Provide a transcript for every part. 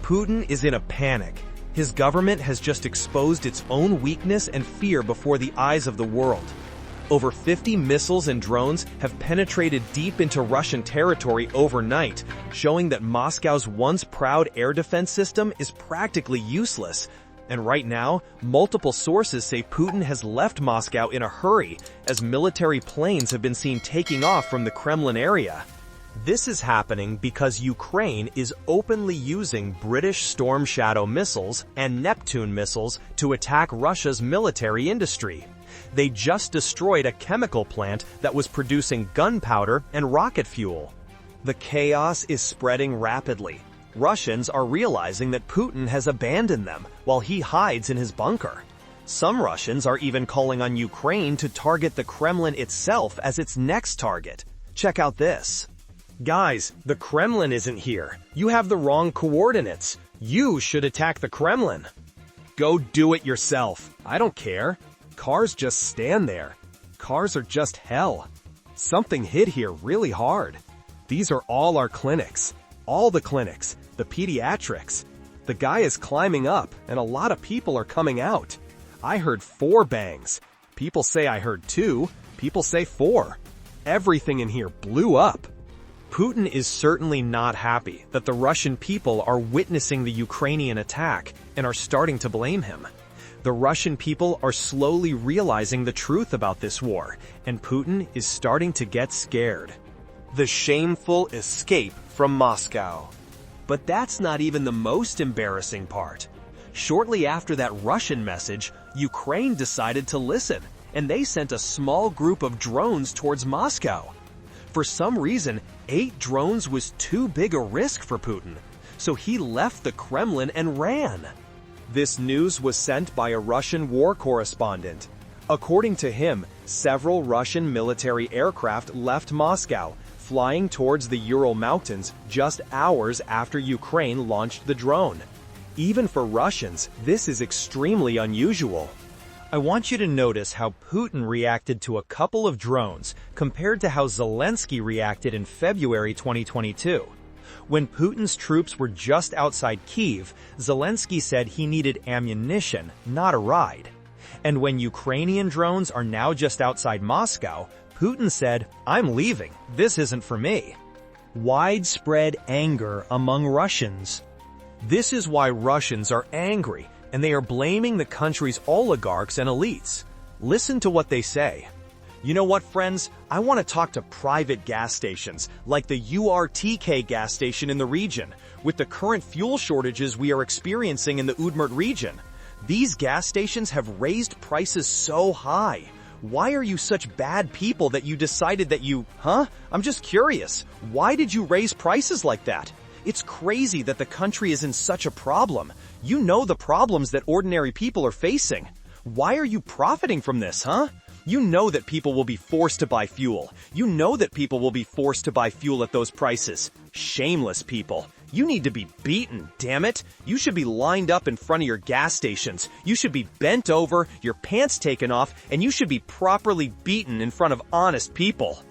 Putin is in a panic. His government has just exposed its own weakness and fear before the eyes of the world. Over 50 missiles and drones have penetrated deep into Russian territory overnight, showing that Moscow's once proud air defense system is practically useless. And right now, multiple sources say Putin has left Moscow in a hurry, as military planes have been seen taking off from the Kremlin area. This is happening because Ukraine is openly using British Storm Shadow missiles and Neptune missiles to attack Russia's military industry. They just destroyed a chemical plant that was producing gunpowder and rocket fuel. The chaos is spreading rapidly. Russians are realizing that Putin has abandoned them while he hides in his bunker. Some Russians are even calling on Ukraine to target the Kremlin itself as its next target. Check out this. Guys, the Kremlin isn't here. You have the wrong coordinates. You should attack the Kremlin. Go do it yourself. I don't care. Cars just stand there. Cars are just hell. Something hit here really hard. These are all our clinics. All the clinics. The pediatrics. The guy is climbing up, and a lot of people are coming out. I heard 4 bangs. People say I heard 2. People say 4. Everything in here blew up. Putin is certainly not happy that the Russian people are witnessing the Ukrainian attack and are starting to blame him. The Russian people are slowly realizing the truth about this war, and Putin is starting to get scared. The shameful escape from Moscow. But that's not even the most embarrassing part. Shortly after that Russian message, Ukraine decided to listen, and they sent a small group of drones towards Moscow. For some reason, 8 drones was too big a risk for Putin, so he left the Kremlin and ran. This news was sent by a Russian war correspondent. According to him, several Russian military aircraft left Moscow, flying towards the Ural Mountains just hours after Ukraine launched the drone. Even for Russians, this is extremely unusual. I want you to notice how Putin reacted to a couple of drones compared to how Zelensky reacted in February 2022. When Putin's troops were just outside Kyiv, Zelensky said he needed ammunition, not a ride. And when Ukrainian drones are now just outside Moscow, Putin said, "I'm leaving. This isn't for me." Widespread anger among Russians. This is why Russians are angry, and they are blaming the country's oligarchs and elites. Listen to what they say. You know what, friends? I want to talk to private gas stations, like the URTK gas station in the region. With the current fuel shortages we are experiencing in the Udmurt region, these gas stations have raised prices so high. Why are you such bad people that you decided that I'm just curious. Why did you raise prices like that? It's crazy that the country is in such a problem. You know the problems that ordinary people are facing. Why are you profiting from this, You know that people will be forced to buy fuel. You know that people will be forced to buy fuel at those prices. Shameless people. You need to be beaten, damn it. You should be lined up in front of your gas stations. You should be bent over, your pants taken off, and you should be properly beaten in front of honest people.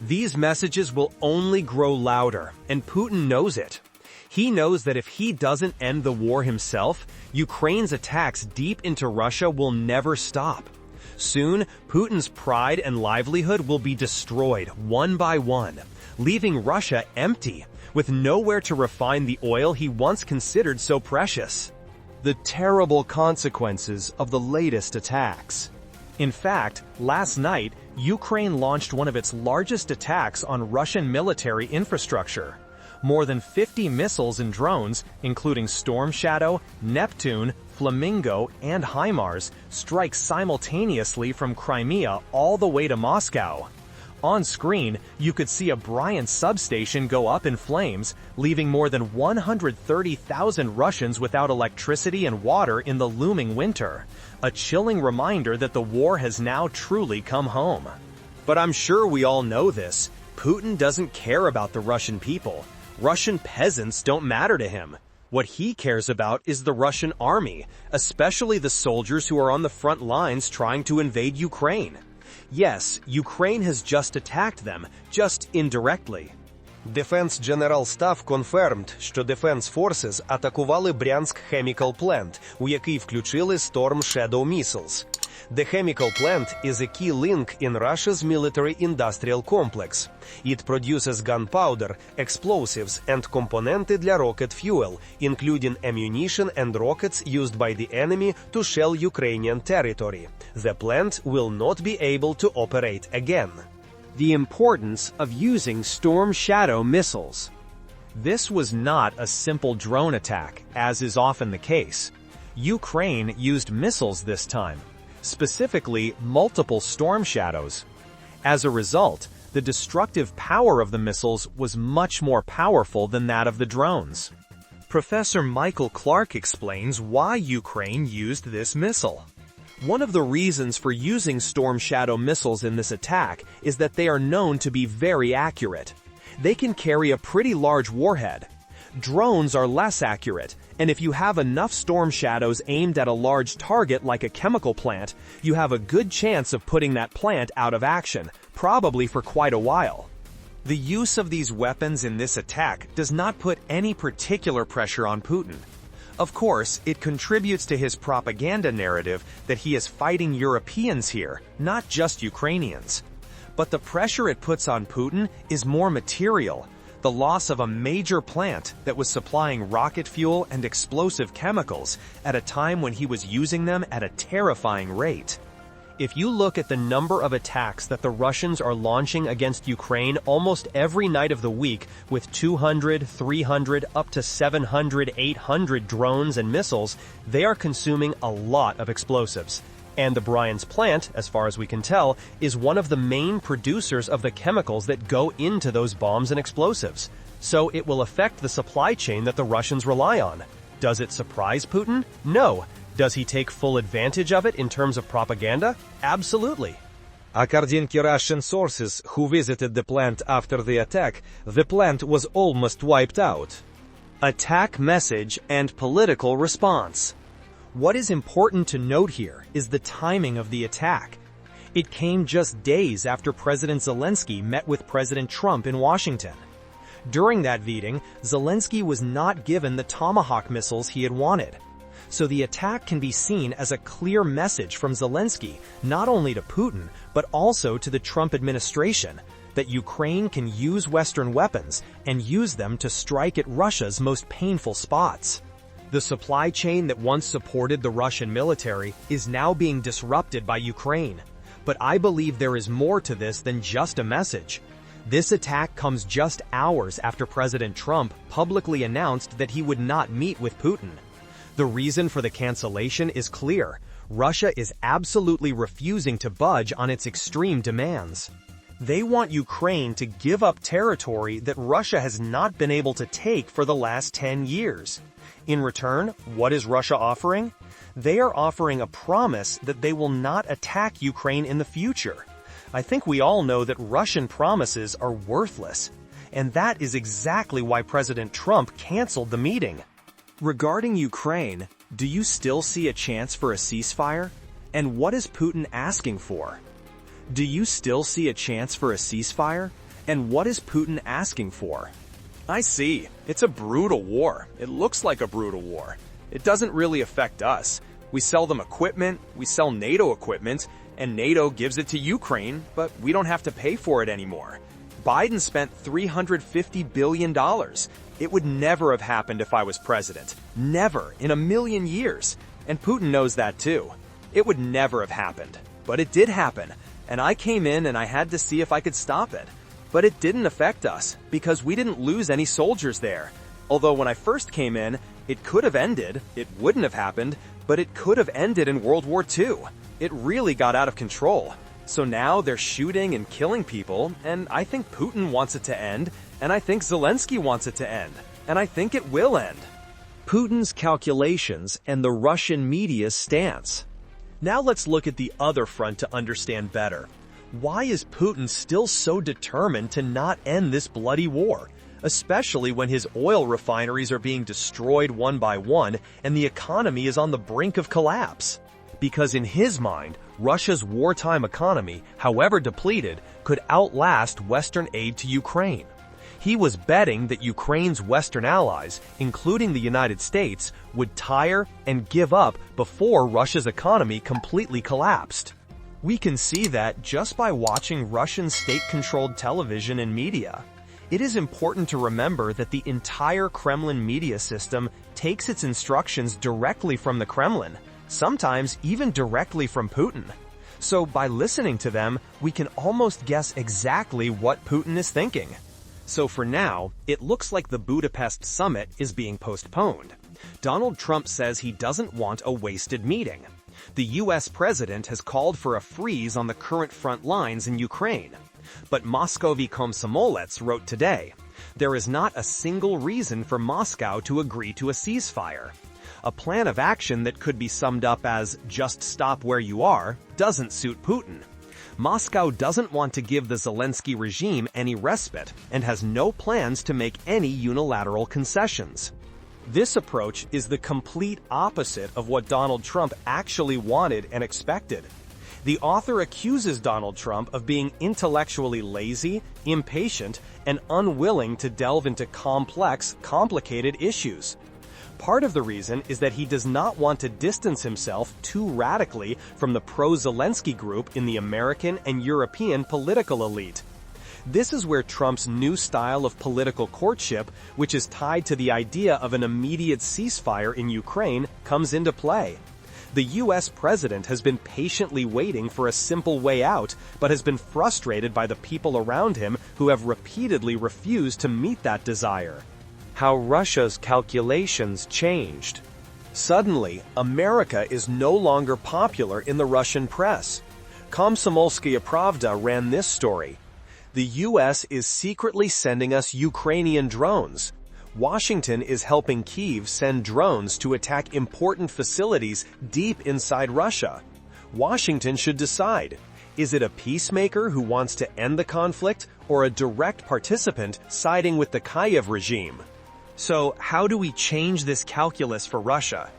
These messages will only grow louder, and Putin knows it. He knows that if he doesn't end the war himself, Ukraine's attacks deep into Russia will never stop. Soon, Putin's pride and livelihood will be destroyed one by one, leaving Russia empty, with nowhere to refine the oil he once considered so precious. The terrible consequences of the latest attacks. In fact, last night, Ukraine launched one of its largest attacks on Russian military infrastructure. More than 50 missiles and drones, including Storm Shadow, Neptune, Flamingo, and HIMARS, strike simultaneously from Crimea all the way to Moscow. On screen, you could see a Bryansk substation go up in flames, leaving more than 130,000 Russians without electricity and water in the looming winter. A chilling reminder that the war has now truly come home. But I'm sure we all know this. Putin doesn't care about the Russian people. Russian peasants don't matter to him. What he cares about is the Russian army, especially the soldiers who are on the front lines trying to invade Ukraine. Yes, Ukraine has just attacked them, just indirectly. Defense General Staff confirmed, що Defense Forces атакували Брянськ Chemical Plant, у який включили Storm Shadow missiles. The chemical plant is a key link in Russia's military-industrial complex. It produces gunpowder, explosives, and componenti для rocket fuel, including ammunition and rockets used by the enemy to shell Ukrainian territory. The plant will not be able to operate again. The importance of using Storm Shadow missiles. This was not a simple drone attack, as is often the case. Ukraine used missiles this time, specifically multiple Storm Shadows. As a result, the destructive power of the missiles was much more powerful than that of the drones. Professor Michael Clark explains why Ukraine used this missile. One of the reasons for using Storm Shadow missiles in this attack is that they are known to be very accurate. They can carry a pretty large warhead. Drones are less accurate, and if you have enough Storm Shadows aimed at a large target like a chemical plant, you have a good chance of putting that plant out of action, probably for quite a while. The use of these weapons in this attack does not put any particular pressure on Putin. Of course, it contributes to his propaganda narrative that he is fighting Europeans here, not just Ukrainians. But the pressure it puts on Putin is more material. The loss of a major plant that was supplying rocket fuel and explosive chemicals at a time when he was using them at a terrifying rate. If you look at the number of attacks that the Russians are launching against Ukraine almost every night of the week with 200, 300, up to 700, 800 drones and missiles, they are consuming a lot of explosives. And the Bryansk plant, as far as we can tell, is one of the main producers of the chemicals that go into those bombs and explosives. So it will affect the supply chain that the Russians rely on. Does it surprise Putin? No. Does he take full advantage of it in terms of propaganda? Absolutely. According to Russian sources who visited the plant after the attack, the plant was almost wiped out. Attack message and political response. What is important to note here is the timing of the attack. It came just days after President Zelensky met with President Trump in Washington. During that meeting, Zelensky was not given the Tomahawk missiles he had wanted. So the attack can be seen as a clear message from Zelensky, not only to Putin, but also to the Trump administration, that Ukraine can use Western weapons and use them to strike at Russia's most painful spots. The supply chain that once supported the Russian military is now being disrupted by Ukraine. But I believe there is more to this than just a message. This attack comes just hours after President Trump publicly announced that he would not meet with Putin. The reason for the cancellation is clear. Russia is absolutely refusing to budge on its extreme demands. They want Ukraine to give up territory that Russia has not been able to take for the last 10 years. In return, what is Russia offering? They are offering a promise that they will not attack Ukraine in the future. I think we all know that Russian promises are worthless. And that is exactly why President Trump canceled the meeting. Regarding Ukraine, do you still see a chance for a ceasefire? And what is Putin asking for? Do you still see a chance for a ceasefire? And what is Putin asking for? I see. It's a brutal war. It looks like a brutal war. It doesn't really affect us. We sell them equipment, we sell NATO equipment, and NATO gives it to Ukraine, but we don't have to pay for it anymore. Biden spent $350 billion. It would never have happened if I was president. Never, in a million years. And Putin knows that too. It would never have happened. But it did happen. And I came in and I had to see if I could stop it. But it didn't affect us, because we didn't lose any soldiers there. Although when I first came in, it could have ended. It wouldn't have happened, but it could have ended in World War II. It really got out of control. So now they're shooting and killing people, and I think Putin wants it to end, and I think Zelensky wants it to end, and I think it will end. Putin's calculations and the Russian media's stance. Now let's look at the other front to understand better. Why is Putin still so determined to not end this bloody war, especially when his oil refineries are being destroyed one by one and the economy is on the brink of collapse? Because in his mind, Russia's wartime economy, however depleted, could outlast Western aid to Ukraine. He was betting that Ukraine's Western allies, including the United States, would tire and give up before Russia's economy completely collapsed. We can see that just by watching Russian state-controlled television and media. It is important to remember that the entire Kremlin media system takes its instructions directly from the Kremlin, sometimes even directly from Putin. So by listening to them, we can almost guess exactly what Putin is thinking. So for now, it looks like the Budapest summit is being postponed. Donald Trump says he doesn't want a wasted meeting. The US president has called for a freeze on the current front lines in Ukraine. But Moscowy Komsomolets wrote today, there is not a single reason for Moscow to agree to a ceasefire. A plan of action that could be summed up as just stop where you are doesn't suit Putin. Moscow doesn't want to give the Zelensky regime any respite and has no plans to make any unilateral concessions. This approach is the complete opposite of what Donald Trump actually wanted and expected. The author accuses Donald Trump of being intellectually lazy, impatient, and unwilling to delve into complex, complicated issues. Part of the reason is that he does not want to distance himself too radically from the pro-Zelensky group in the American and European political elite. This is where Trump's new style of political courtship, which is tied to the idea of an immediate ceasefire in Ukraine, comes into play. The US president has been patiently waiting for a simple way out, but has been frustrated by the people around him who have repeatedly refused to meet that desire. How Russia's calculations changed. Suddenly, America is no longer popular in the Russian press. Komsomolskaya Pravda ran this story. The US is secretly sending us Ukrainian drones. Washington is helping Kyiv send drones to attack important facilities deep inside Russia. Washington should decide. Is it a peacemaker who wants to end the conflict or a direct participant siding with the Kyiv regime? So, how do we change this calculus for Russia?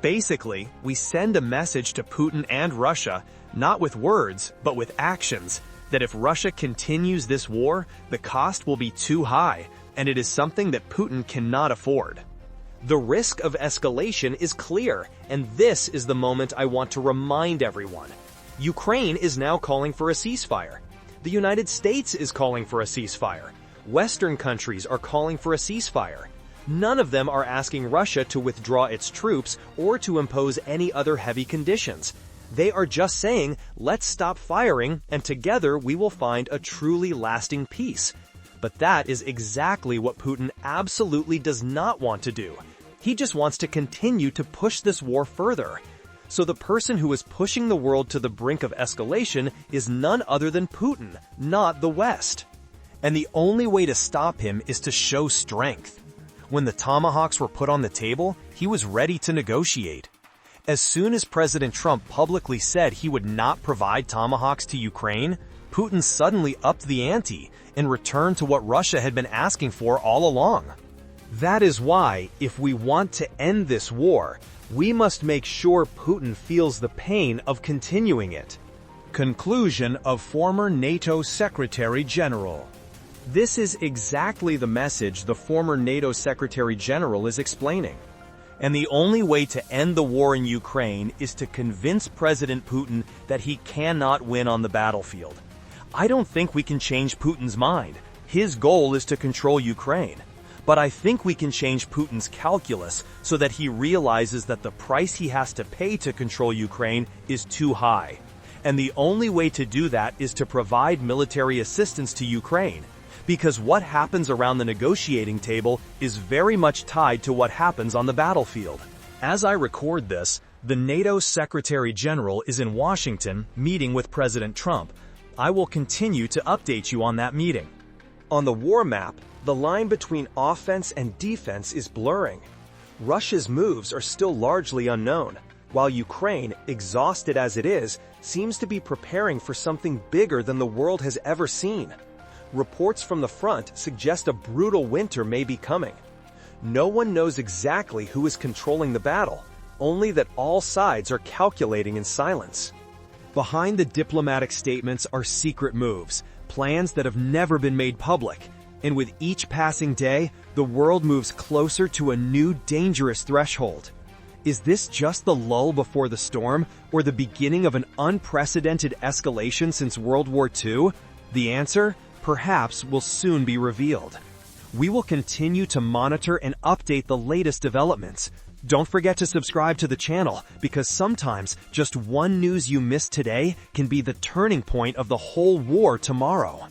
Basically, we send a message to Putin and Russia, not with words, but with actions, that if Russia continues this war, the cost will be too high, and it is something that Putin cannot afford. The risk of escalation is clear, and this is the moment I want to remind everyone. Ukraine is now calling for a ceasefire. The United States is calling for a ceasefire. Western countries are calling for a ceasefire. None of them are asking Russia to withdraw its troops or to impose any other heavy conditions. They are just saying, let's stop firing, and together we will find a truly lasting peace. But that is exactly what Putin absolutely does not want to do. He just wants to continue to push this war further. So the person who is pushing the world to the brink of escalation is none other than Putin, not the West. And the only way to stop him is to show strength. When the tomahawks were put on the table, he was ready to negotiate. As soon as President Trump publicly said he would not provide tomahawks to Ukraine, Putin suddenly upped the ante and returned to what Russia had been asking for all along. That is why, if we want to end this war, we must make sure Putin feels the pain of continuing it. Conclusion of former NATO Secretary General. This is exactly the message the former NATO Secretary General is explaining. And the only way to end the war in Ukraine is to convince President Putin that he cannot win on the battlefield. I don't think we can change Putin's mind. His goal is to control Ukraine. But I think we can change Putin's calculus so that he realizes that the price he has to pay to control Ukraine is too high. And the only way to do that is to provide military assistance to Ukraine. Because what happens around the negotiating table is very much tied to what happens on the battlefield. As I record this, the NATO Secretary General is in Washington meeting with President Trump. I will continue to update you on that meeting. On the war map, the line between offense and defense is blurring. Russia's moves are still largely unknown, while Ukraine, exhausted as it is, seems to be preparing for something bigger than the world has ever seen. Reports from the front suggest a brutal winter may be coming. No one knows exactly who is controlling the battle, only that all sides are calculating in silence. Behind the diplomatic statements are secret moves, plans that have never been made public. And with each passing day, the world moves closer to a new dangerous threshold. Is this just the lull before the storm, or the beginning of an unprecedented escalation since World War II? The answer, perhaps, will soon be revealed. We will continue to monitor and update the latest developments. Don't forget to subscribe to the channel, because sometimes just one news you missed today can be the turning point of the whole war tomorrow.